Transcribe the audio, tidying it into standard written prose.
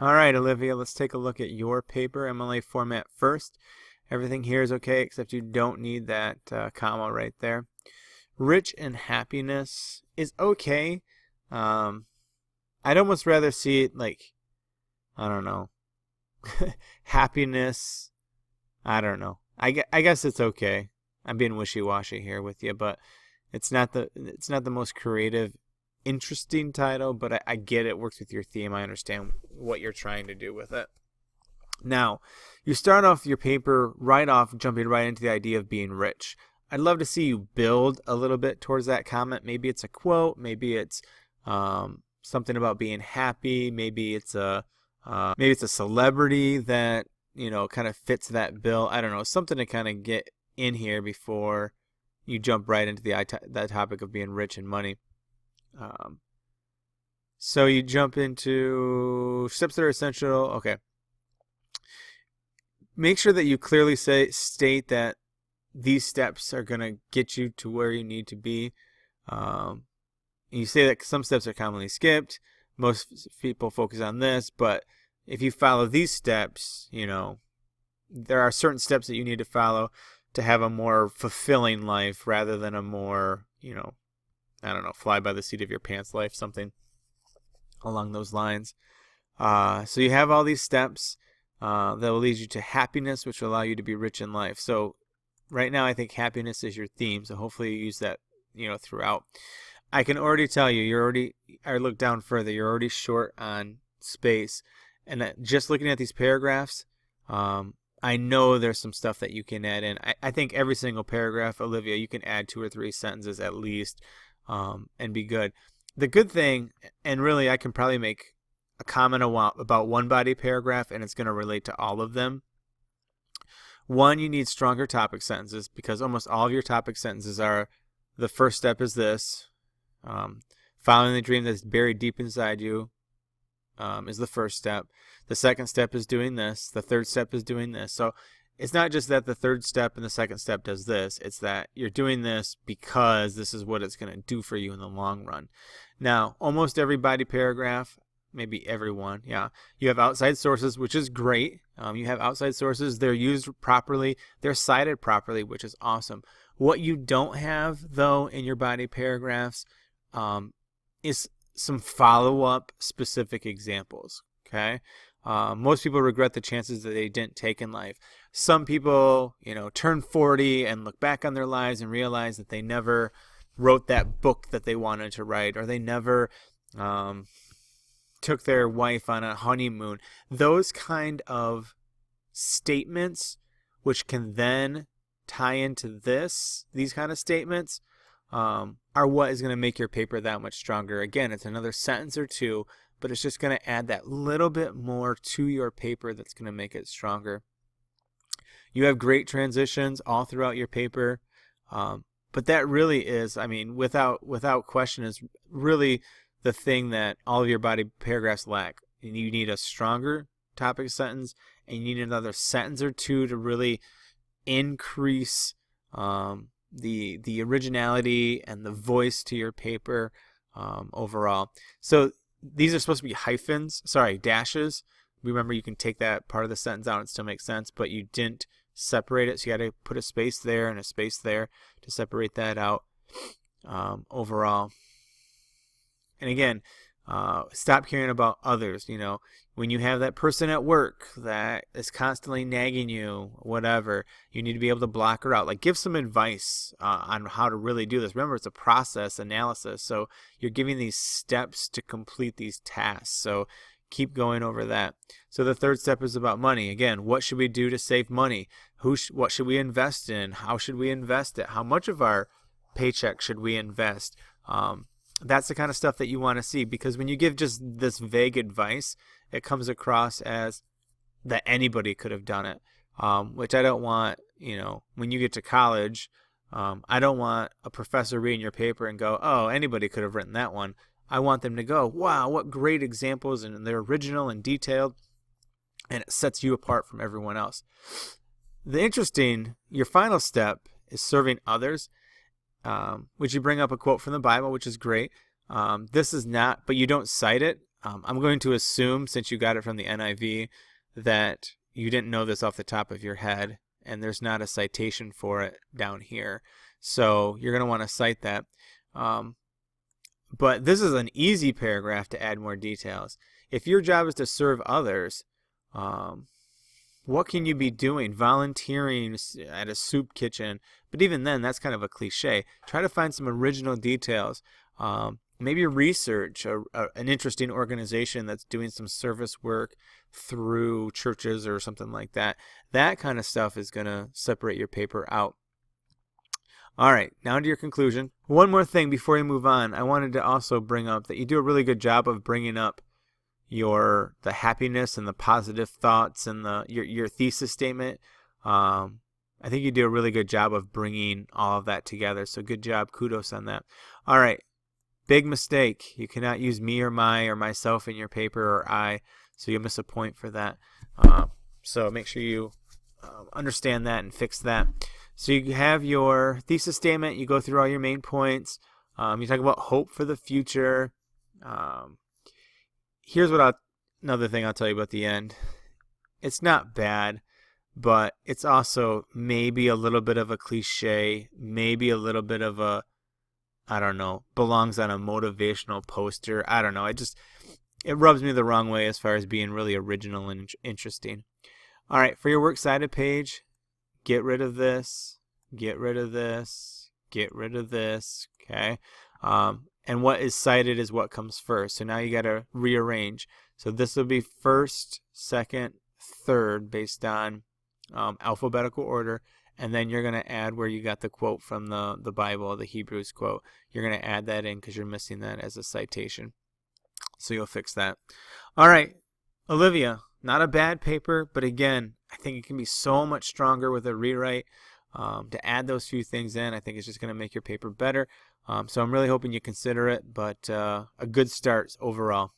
All right, Olivia, let's take a look at your paper, MLA format first. Everything here is okay, except you don't need that comma right there. Rich in happiness is okay. Um, I'd almost rather see it like, I don't know, happiness. I don't know. I guess it's okay. I'm being wishy-washy here with you, but it's not the most creative, interesting title, but I get it works with your theme. I understand what you're trying to do with it. Now, you start off your paper right off, jumping right into the idea of being rich. I'd love to see you build a little bit towards that comment. Maybe it's a quote. Maybe it's something about being happy. Maybe it's a celebrity that kind of fits that bill. I don't know, something to kind of get in here before you jump right into that topic of being rich and money. Um, so you jump into steps that are essential. Okay. Make sure that you clearly state that these steps are going to get you to where you need to be. You say that some steps are commonly skipped. Most people focus on this, but if you follow these steps, there are certain steps that you need to follow to have a more fulfilling life rather than a more, I don't know, fly by the seat of your pants life, something along those lines. So you have all these steps that will lead you to happiness, which will allow you to be rich in life. So right now I think happiness is your theme, so hopefully you use that, throughout. I can already tell you, I look down further, you're already short on space. And just looking at these paragraphs, I know there's some stuff that you can add in. I think every single paragraph, Olivia, you can add 2 or 3 sentences at least and be good. The good thing, and really I can probably make a comment about one body paragraph and it's going to relate to all of them. One, you need stronger topic sentences because almost all of your topic sentences are the first step is this. Following the dream that's buried deep inside you is the first step. The second step is doing this. The third step is doing this. So it's not just that the third step and the second step does this. It's that you're doing this because this is what it's going to do for you in the long run. Now, almost every body paragraph, maybe everyone, yeah, you have outside sources, which is great. You have outside sources. They're used properly. They're cited properly, which is awesome. What you don't have, though, in your body paragraphs is some follow-up specific examples, okay? Most people regret the chances that they didn't take in life. Some people, turn 40 and look back on their lives and realize that they never wrote that book that they wanted to write, or they never took their wife on a honeymoon. Those kind of statements, which can then tie into these kind of statements, are what is going to make your paper that much stronger. Again, it's another sentence or two, but it's just going to add that little bit more to your paper that's going to make it stronger. You have great transitions all throughout your paper, but that really is, without question, is really the thing that all of your body paragraphs lack. And you need a stronger topic sentence, and you need another sentence or two to really increase the originality and the voice to your paper overall. So these are supposed to be dashes. Remember, you can take that part of the sentence out and still make sense, but you didn't separate it, so you got to put a space there and a space there to separate that out overall. And again, stop caring about others. When you have that person at work that is constantly nagging you, whatever, you need to be able to block her out. Like, give some advice on how to really do this. Remember, it's a process analysis, so you're giving these steps to complete these tasks. So keep going over that. So the third step is about money. Again, what should we do to save money? What should we invest in? How should we invest it? How much of our paycheck should we invest? That's the kind of stuff that you want to see, because when you give just this vague advice, it comes across as that anybody could have done it, which I don't want. When you get to college, I don't want a professor reading your paper and go, oh, anybody could have written that one. I want them to go, wow, what great examples, and they're original and detailed, and it sets you apart from everyone else. Your final step is serving others, which you bring up a quote from the Bible, which is great. This is not, but you don't cite it. I'm going to assume, since you got it from the NIV, that you didn't know this off the top of your head, and there's not a citation for it down here. So you're going to want to cite that. But this is an easy paragraph to add more details. If your job is to serve others, what can you be doing? Volunteering at a soup kitchen. But even then, that's kind of a cliche. Try to find some original details. Maybe research an interesting organization that's doing some service work through churches or something like that. That kind of stuff is going to separate your paper out. All right, now to your conclusion. One more thing before we move on. I wanted to also bring up that you do a really good job of bringing up the happiness and the positive thoughts and your thesis statement. I think you do a really good job of bringing all of that together. So good job. Kudos on that. All right. Big mistake. You cannot use me or my or myself in your paper or I. So you'll miss a point for that. So make sure you understand that and fix that. So you have your thesis statement. You go through all your main points. You talk about hope for the future. Here's another thing I'll tell you about the end. It's not bad, but it's also maybe a little bit of a cliche, maybe a little bit of a, I don't know, belongs on a motivational poster. I don't know. It rubs me the wrong way as far as being really original and interesting. All right, for your works cited page, get rid of this, get rid of this, get rid of this, okay? And what is cited is what comes first. So now you got to rearrange. So this will be first, second, third based on alphabetical order. And then you're going to add where you got the quote from the Bible, the Hebrews quote. You're going to add that in because you're missing that as a citation. So you'll fix that. All right, Olivia, not a bad paper, but again, I think it can be so much stronger with a rewrite. To add those few things in, I think it's just going to make your paper better. So I'm really hoping you consider it, but a good start overall.